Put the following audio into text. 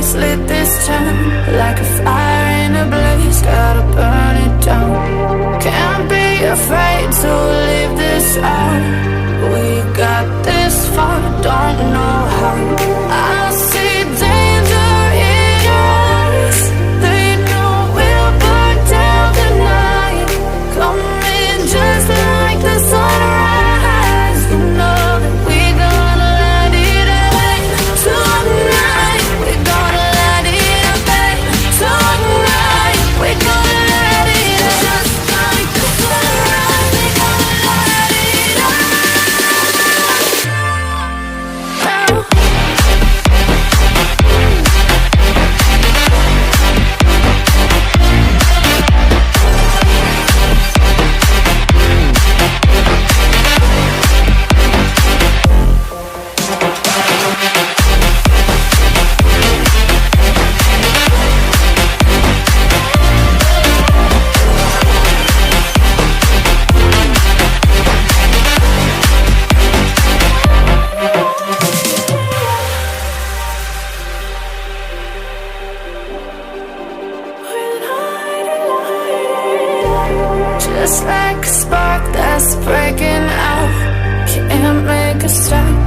just lit this town like a fire in a blaze, gotta burn it down. Can't be afraid to leave this out. We got this far, don't know how. I see danger in your eyes. They know we'll burn down the night. Coming just like the sunrise. You know that we gonna let it end. Tonight we gonna let it end. Tonight we gonna let it end. Just like the sunrise, we gonna let it end. Just like a spark that's breaking out, can't make a stop.